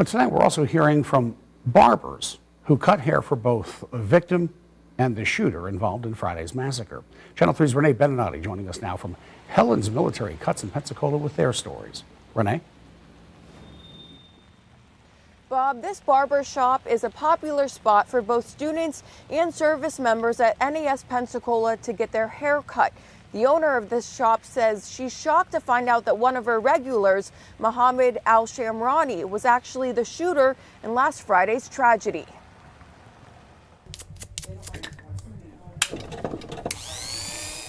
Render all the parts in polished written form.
But tonight we're also hearing from barbers who cut hair for both the victim and the shooter involved in Friday's massacre. Channel 3's Renee Benenati joining us now from Helen's Military Cuts in Pensacola with their stories. Renee? Bob, this barber shop is a popular spot for both students and service members at NAS Pensacola to get their hair cut. The owner of this shop says she's shocked to find out that one of her regulars, Mohammed Al-Shamrani, was actually the shooter in last Friday's tragedy.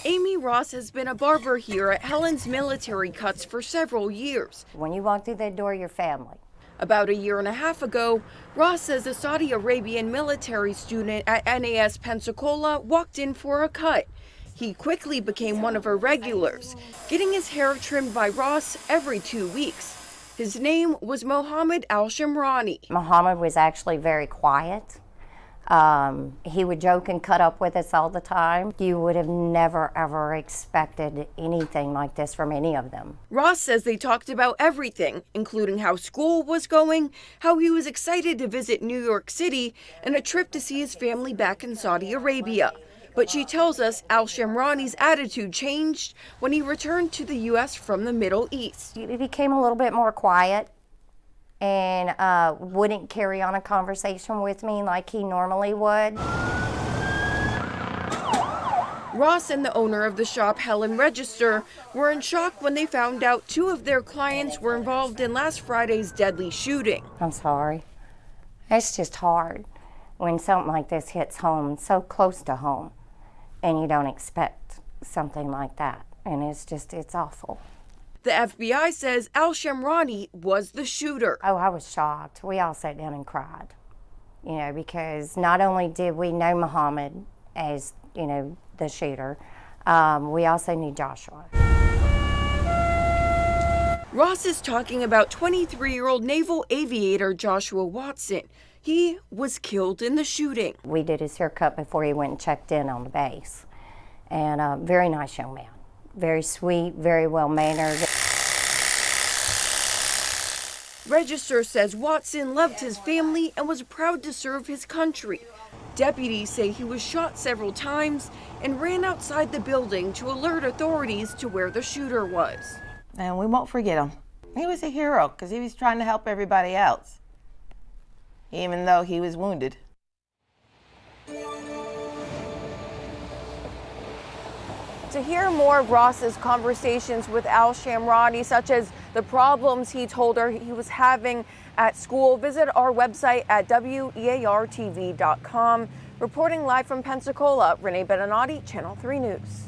Amy Ross has been a barber here at Helen's Military Cuts for several years. When you walk through that door, your family. About a year and a half ago, Ross says a Saudi Arabian military student at NAS Pensacola walked in for a cut. He quickly became one of her regulars, getting his hair trimmed by Ross every 2 weeks. His name was Mohammed Al-Shamrani. Mohammed was actually very quiet. He would joke and cut up with us all the time. You would have never, ever expected anything like this from any of them. Ross says they talked about everything, including how school was going, how he was excited to visit New York City, and a trip to see his family back in Saudi Arabia. But she tells us Al-Shamrani's attitude changed when he returned to the U.S. from the Middle East. He became a little bit more quiet and wouldn't carry on a conversation with me like he normally would. Ross and the owner of the shop, Helen Register, were in shock when they found out 2 of their clients were involved in last Friday's deadly shooting. I'm sorry. It's just hard when something like this hits home, so close to home, and you don't expect something like that. And it's awful. The FBI says Al-Shamrani was the shooter. Oh, I was shocked. We all sat down and cried, because not only did we know Muhammad as, the shooter, we also knew Joshua. Ross is talking about 23-year-old naval aviator Joshua Watson. He was killed in the shooting. We did his haircut before he went and checked in on the base. And a very nice young man. Very sweet, very well-mannered. Register says Watson loved his family and was proud to serve his country. Deputies say he was shot several times and ran outside the building to alert authorities to where the shooter was. And we won't forget him. He was a hero because he was trying to help everybody else, even though he was wounded. To hear more of Ross's conversations with Al-Shamrani, such as the problems he told her he was having at school, visit our website at weartv.com. Reporting live from Pensacola, Renee Benenati, Channel 3 News.